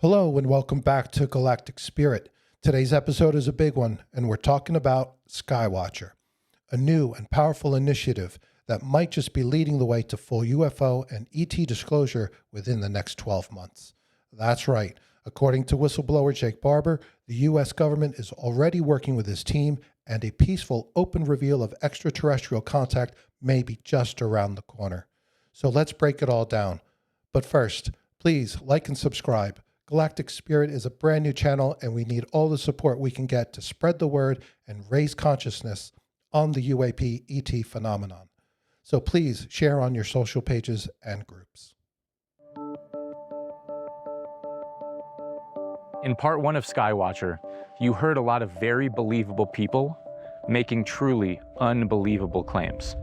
Hello and welcome back to Galactic Spirit. Today's episode is a big one, and we're talking about Skywatcher, a new and powerful initiative that might just be leading the way to full UFO and ET disclosure within the next 12 months. That's right. According to Whistleblower Jake Barber, the U.S. government is already working with his team, and a peaceful, open reveal of extraterrestrial contact may be just around the corner. So let's break it all down. But first, please like and subscribe. Galactic Spirit is a brand new channel, and we need all the support we can get to spread the word and raise consciousness on the UAP ET phenomenon. So please share on your social pages and groups. In part one of Skywatcher, you heard a lot of very believable people making truly unbelievable claims.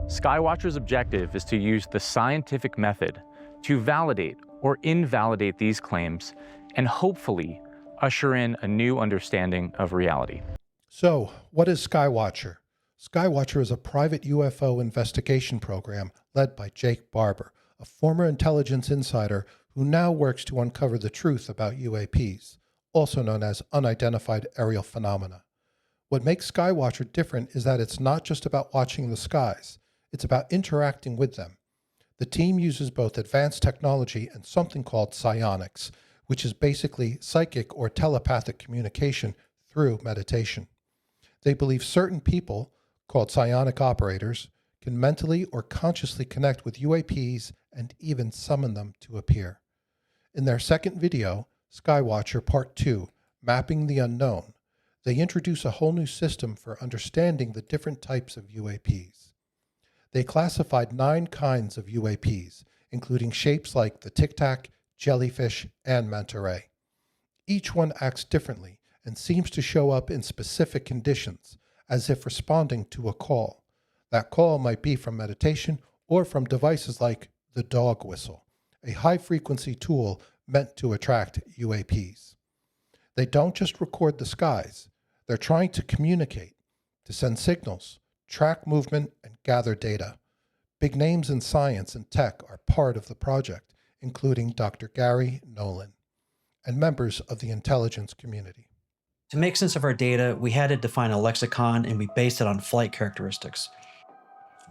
Skywatcher's objective is to use the scientific method to validate or invalidate these claims and hopefully usher in a new understanding of reality. So, what is Skywatcher? Skywatcher is a private UFO investigation program led by Jake Barber, a former intelligence insider who now works to uncover the truth about UAPs, also known as unidentified aerial phenomena. What makes Skywatcher different is that it's not just about watching the skies, it's about interacting with them. The team uses both advanced technology and something called psionics, which is basically psychic or telepathic communication through meditation. They believe certain people, called psionic operators, can mentally or consciously connect with UAPs and even summon them to appear. In their second video, Skywatcher Part 2, Mapping the Unknown, they introduce a whole new system for understanding the different types of UAPs. They classified 9 kinds of UAPs, including shapes like the Tic Tac, jellyfish, and manta ray. Each one acts differently and seems to show up in specific conditions, as if responding to a call. That call might be from meditation or from devices like the dog whistle, a high-frequency tool meant to attract UAPs. They don't just record the skies. They're trying to communicate, to send signals, track movement, and gather data. Big names in science and tech are part of the project, including Dr. Gary Nolan, and members of the intelligence community. To make sense of our data, we had to define a lexicon, and we based it on flight characteristics.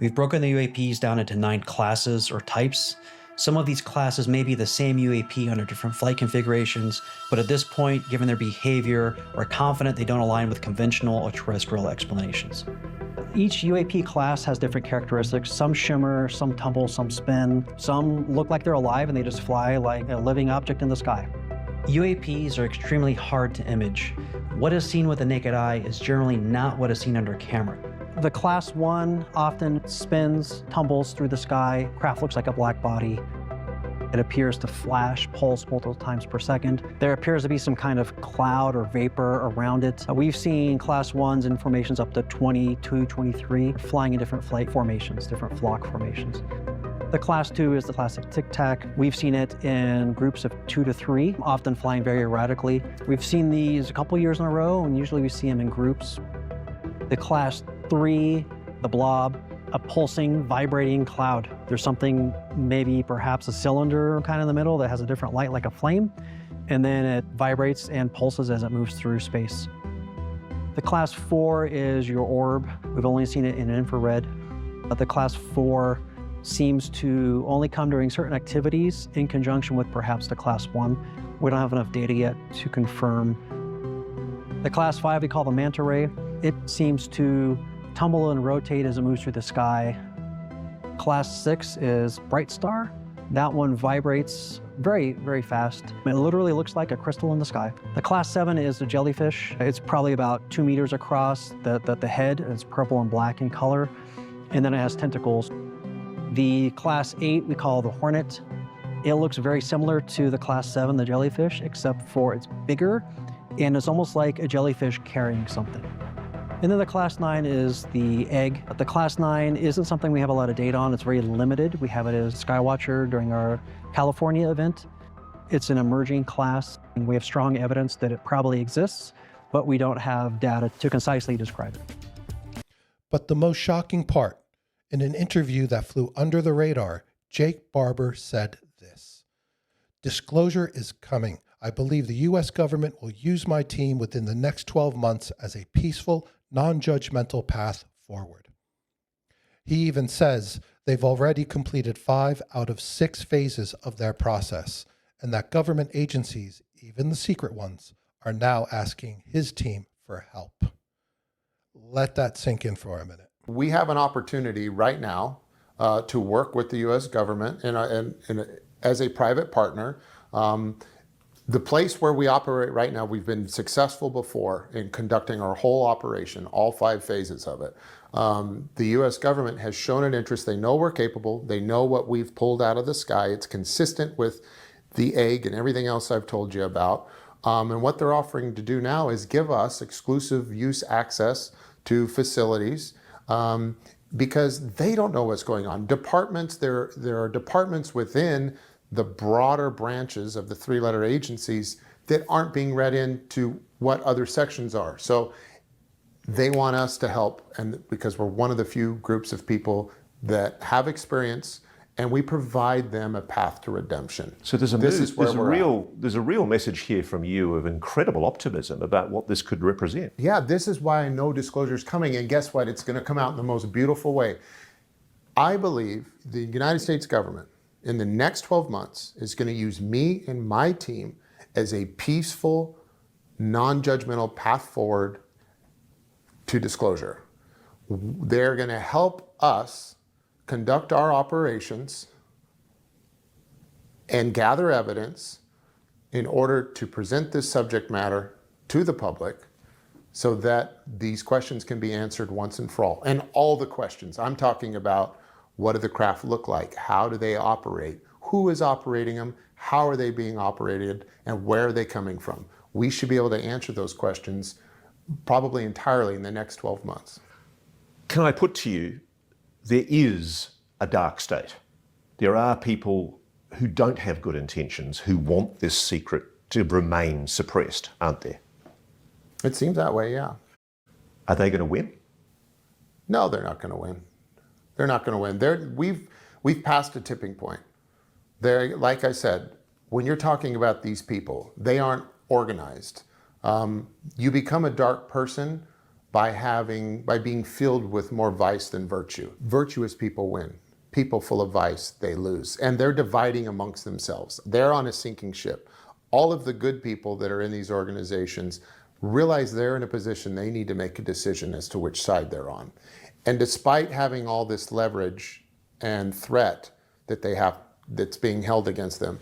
We've broken the UAPs down into 9 classes or types. Some of these classes may be the same UAP under different flight configurations, but at this point, given their behavior, we're confident they don't align with conventional or terrestrial explanations. Each UAP class has different characteristics. Some shimmer, some tumble, some spin. Some look like they're alive and they just fly like a living object in the sky. UAPs are extremely hard to image. What is seen with the naked eye is generally not what is seen under camera. The class 1 often spins, tumbles through the sky. Craft looks like a black body. It appears to flash, pulse multiple times per second. There appears to be some kind of cloud or vapor around it. We've seen class 1s in formations up to 22, 23, flying in different flight formations, different flock formations. The class 2 is the classic Tic Tac. We've seen it in groups of 2 to 3, often flying very erratically. We've seen these a couple years in a row, and usually we see them in groups. The class 3, the blob, a pulsing, vibrating cloud. There's something, maybe perhaps a cylinder kind of in the middle that has a different light like a flame, and then it vibrates and pulses as it moves through space. The class 4 is your orb. We've only seen it in infrared. But the class 4 seems to only come during certain activities in conjunction with perhaps the class 1. We don't have enough data yet to confirm. The class 5 we call the manta ray. It seems to tumble and rotate as it moves through the sky. Class 6 is bright star. That one vibrates very, very fast. It literally looks like a crystal in the sky. The class 7 is the jellyfish. It's probably about 2 meters across. The head is purple and black in color, and then it has tentacles. The class 8 we call the hornet. It looks very similar to the class 7, the jellyfish, except for it's bigger, and it's almost like a jellyfish carrying something. And then the class 9 is the egg. The class 9 isn't something we have a lot of data on. It's very limited. We have it as Skywatcher during our California event. It's an emerging class, and we have strong evidence that it probably exists, but we don't have data to concisely describe it. But the most shocking part, in an interview that flew under the radar, Jake Barber said this: "Disclosure is coming. I believe the U.S. government will use my team within the next 12 months as a peaceful, non-judgmental path forward. He even says they've already completed 5 out of 6 phases of their process, and that government agencies, even the secret ones, are now asking his team for help. Let that sink in for a minute. We have an opportunity right now to work with the U.S. government as a private partner. The place where we operate right now, we've been successful before in conducting our whole operation, all 5 phases of it. The U.S. government has shown an interest. They know we're capable. They know what we've pulled out of the sky. It's consistent with the egg and everything else I've told you about. And what they're offering to do now is give us exclusive use access to facilities because they don't know what's going on. Departments, there are departments within the broader branches of the 3-letter agencies that aren't being read into what other sections are. So they want us to help, and because we're one of the few groups of people that have experience, and we provide them a path to redemption. So there's a real message here from you of incredible optimism about what this could represent. Yeah, this is why I know disclosure is coming, and guess what? It's going to come out in the most beautiful way. I believe the United States government in the next 12 months is going to use me and my team as a peaceful, non-judgmental path forward to disclosure. They're going to help us conduct our operations and gather evidence in order to present this subject matter to the public so that these questions can be answered once and for all. And all the questions. I'm talking about, what do the craft look like? How do they operate? Who is operating them? How are they being operated? And where are they coming from? We should be able to answer those questions probably entirely in the next 12 months. Can I put to you, there is a dark state. There are people who don't have good intentions, who want this secret to remain suppressed, aren't there? It seems that way, yeah. Are they going to win? No, they're not going to win. They're not going to win. We've passed a tipping point. They're, like I said, when you're talking about these people, they aren't organized. You become a dark person by being filled with more vice than virtue. Virtuous people win. People full of vice, they lose. And they're dividing amongst themselves. They're on a sinking ship. All of the good people that are in these organizations realize they're in a position they need to make a decision as to which side they're on. And despite having all this leverage and threat that they have, that's being held against them,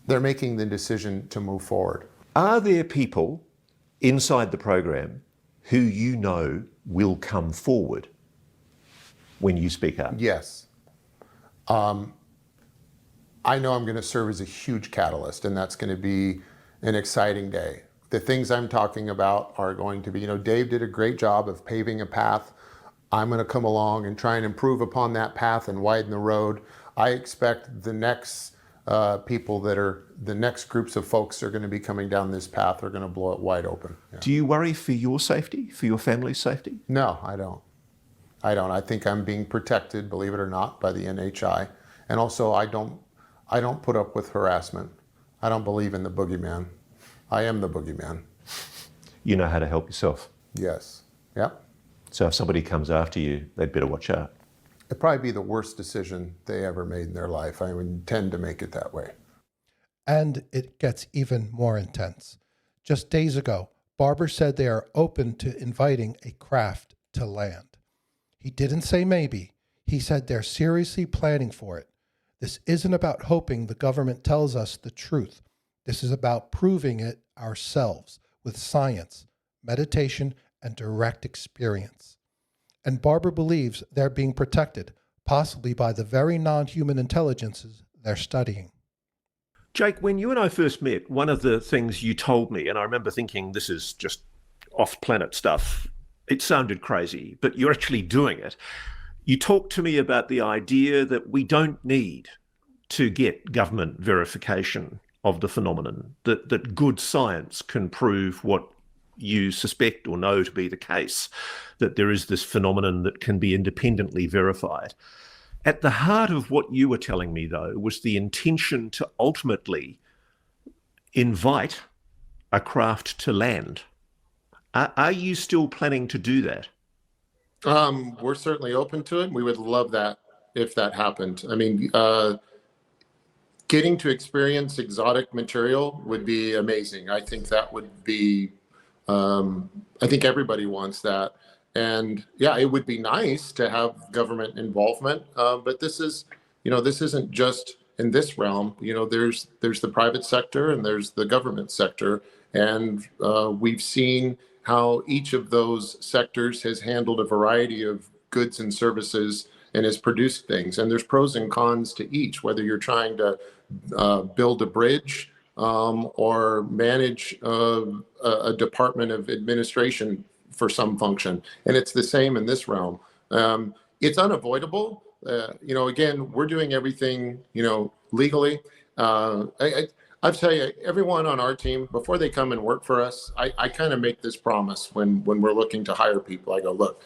they're making the decision to move forward. Are there people inside the program who you know will come forward when you speak up? Yes. I know I'm going to serve as a huge catalyst, and that's going to be an exciting day. The things I'm talking about are going to be, Dave did a great job of paving a path. I'm going to come along and try and improve upon that path and widen the road. I expect the next the next groups of folks that are going to be coming down this path are going to blow it wide open. Yeah. Do you worry for your safety, for your family's safety? No, I don't. I think I'm being protected, believe it or not, by the NHI. And also, I don't put up with harassment. I don't believe in the boogeyman. I am the boogeyman. You know how to help yourself. Yes. Yep. So if somebody comes after you, they'd better watch out. It'd probably be the worst decision they ever made in their life. I would intend to make it that way. And it gets even more intense. Just days ago, Barber said they are open to inviting a craft to land. He didn't say maybe. He said they're seriously planning for it. This isn't about hoping the government tells us the truth. This is about proving it ourselves with science, meditation, and direct experience. And Barber believes they're being protected, possibly by the very non-human intelligences they're studying. Jake, when you and I first met, one of the things you told me, and I remember thinking this is just off-planet stuff, it sounded crazy, but you're actually doing it. You talked to me about the idea that we don't need to get government verification of the phenomenon, that good science can prove what you suspect or know to be the case, that there is this phenomenon that can be independently verified. At the heart of what you were telling me, though, was the intention to ultimately invite a craft to land. Are you still planning to do that? We're certainly open to it. We would love that if that happened. I mean, getting to experience exotic material would be amazing. I think that would be, I think everybody wants that. And yeah, it would be nice to have government involvement. But this is, this isn't just in this realm. There's the private sector and there's the government sector. And we've seen how each of those sectors has handled a variety of goods and services and has produced things. And there's pros and cons to each, whether you're trying to build a bridge or manage a department of administration for some function. And it's the same in this realm. It's unavoidable. Again, we're doing everything, legally. I'll tell you, everyone on our team, before they come and work for us, I kind of make this promise when we're looking to hire people. I go, look,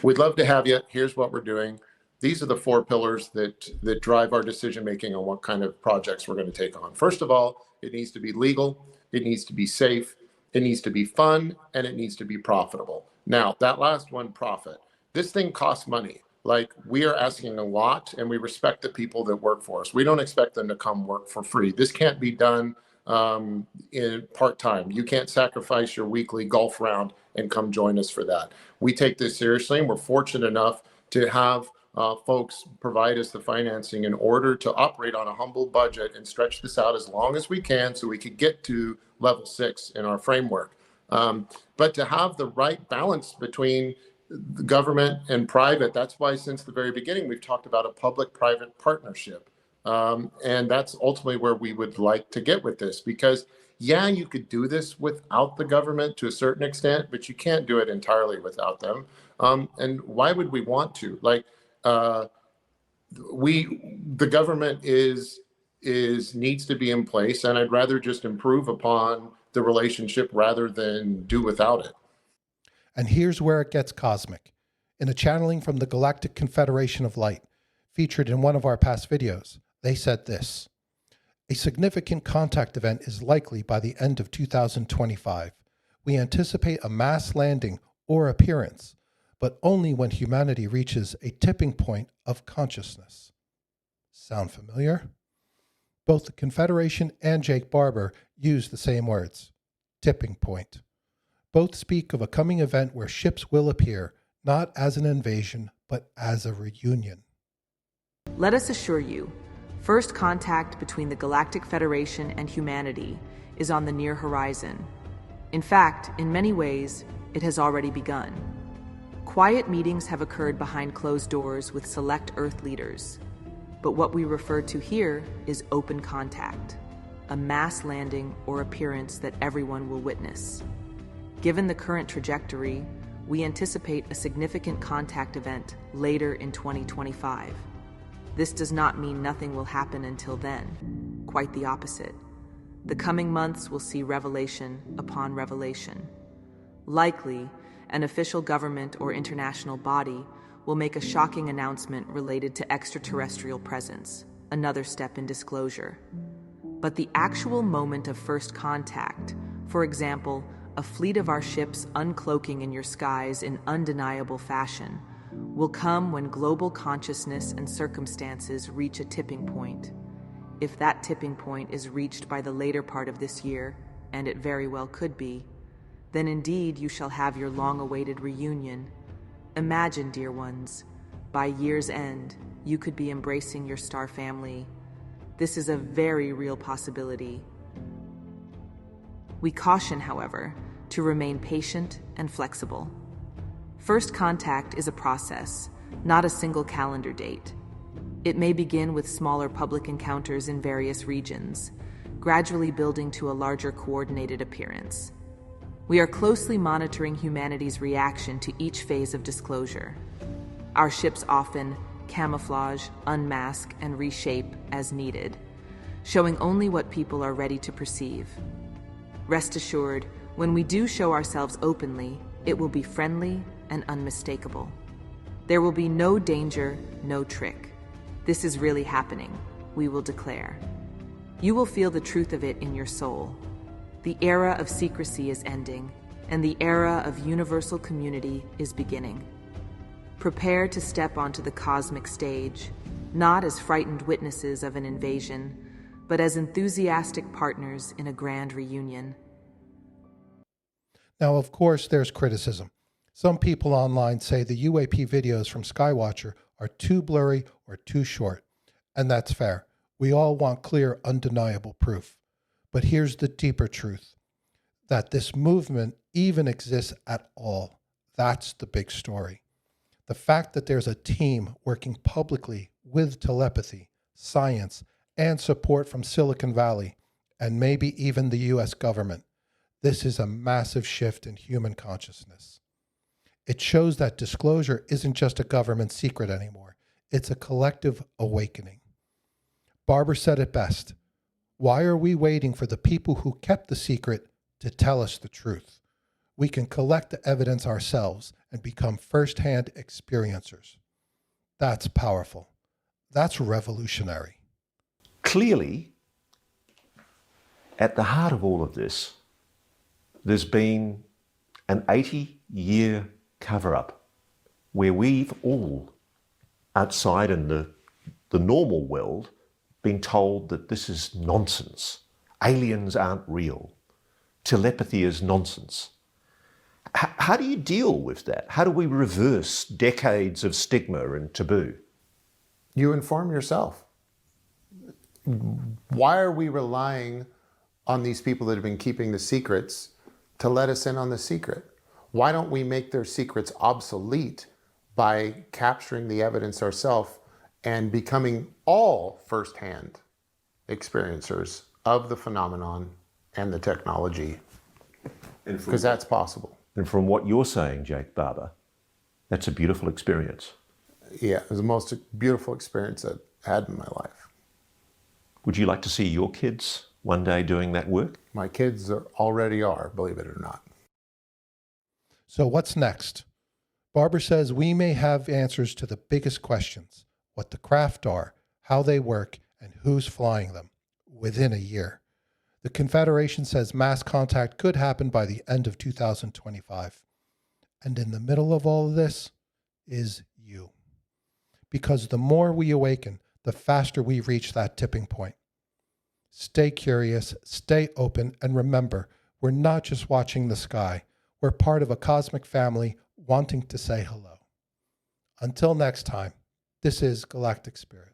we'd love to have you. Here's what we're doing. These are the 4 pillars that drive our decision-making on what kind of projects we're going to take on. First of all, it needs to be legal. It needs to be safe. It needs to be fun, and it needs to be profitable. Now, that last one, profit. This thing costs money. Like, we are asking a lot, and we respect the people that work for us. We don't expect them to come work for free. This can't be done in part-time. You can't sacrifice your weekly golf round and come join us for that. We take this seriously, and we're fortunate enough to have folks provide us the financing in order to operate on a humble budget and stretch this out as long as we can so we could get to level 6 in our framework. But to have the right balance between the government and private, that's why since the very beginning we've talked about a public-private partnership. And that's ultimately where we would like to get with this, because yeah, you could do this without the government to a certain extent, but you can't do it entirely without them. And why would we want to? Like, the government needs to be in place, and I'd rather just improve upon the relationship rather than do without it. And here's where it gets cosmic. In a channeling from the Galactic Confederation of Light, featured in one of our past videos, they said this: a significant contact event is likely by the end of 2025. We anticipate a mass landing or appearance, but only when humanity reaches a tipping point of consciousness. Sound familiar? Both the Confederation and Jake Barber use the same words, tipping point. Both speak of a coming event where ships will appear, not as an invasion, but as a reunion. Let us assure you, first contact between the Galactic Federation and humanity is on the near horizon. In fact, in many ways, it has already begun. Quiet meetings have occurred behind closed doors with select Earth leaders. But what we refer to here is open contact, a mass landing or appearance that everyone will witness. Given the current trajectory, we anticipate a significant contact event later in 2025. This does not mean nothing will happen until then. Quite the opposite. The coming months will see revelation upon revelation. Likely, an official government or international body will make a shocking announcement related to extraterrestrial presence, another step in disclosure. But the actual moment of first contact, for example, a fleet of our ships uncloaking in your skies in undeniable fashion, will come when global consciousness and circumstances reach a tipping point. If that tipping point is reached by the later part of this year, and it very well could be, then indeed you shall have your long-awaited reunion. Imagine, dear ones, by year's end, you could be embracing your star family. This is a very real possibility. We caution, however, to remain patient and flexible. First contact is a process, not a single calendar date. It may begin with smaller public encounters in various regions, gradually building to a larger coordinated appearance. We are closely monitoring humanity's reaction to each phase of disclosure. Our ships often camouflage, unmask, and reshape as needed, showing only what people are ready to perceive. Rest assured, when we do show ourselves openly, it will be friendly and unmistakable. There will be no danger, no trick. This is really happening, we will declare. You will feel the truth of it in your soul. The era of secrecy is ending, and the era of universal community is beginning. Prepare to step onto the cosmic stage, not as frightened witnesses of an invasion, but as enthusiastic partners in a grand reunion. Now, of course, there's criticism. Some people online say the UAP videos from Skywatcher are too blurry or too short. And that's fair. We all want clear, undeniable proof. But here's the deeper truth. That this movement even exists at all. That's the big story. The fact that there's a team working publicly with telepathy, science, and support from Silicon Valley, and maybe even the US government. This is a massive shift in human consciousness. It shows that disclosure isn't just a government secret anymore. It's a collective awakening. Barber said it best. Why are we waiting for the people who kept the secret to tell us the truth? We can collect the evidence ourselves and become first-hand experiencers. That's powerful. That's revolutionary. Clearly, at the heart of all of this, there's been an 80-year cover-up where we've all, outside in the normal world, been told that this is nonsense. Aliens aren't real. Telepathy is nonsense. How do you deal with that? How do we reverse decades of stigma and taboo? You inform yourself. Why are we relying on these people that have been keeping the secrets to let us in on the secret? Why don't we make their secrets obsolete by capturing the evidence ourselves and becoming all firsthand experiencers of the phenomenon and the technology? Because that's possible. And from what you're saying, Jake Barber, that's a beautiful experience. Yeah, it was the most beautiful experience I've had in my life. Would you like to see your kids one day doing that work? My kids already are, believe it or not. So what's next? Barber says we may have answers to the biggest questions, what the craft are, how they work, and who's flying them, within a year. The Confederation says mass contact could happen by the end of 2025. And in the middle of all of this is you. Because the more we awaken, the faster we reach that tipping point. Stay curious, stay open, and remember, we're not just watching the sky. We're part of a cosmic family wanting to say hello. Until next time, this is Galactic Spirit.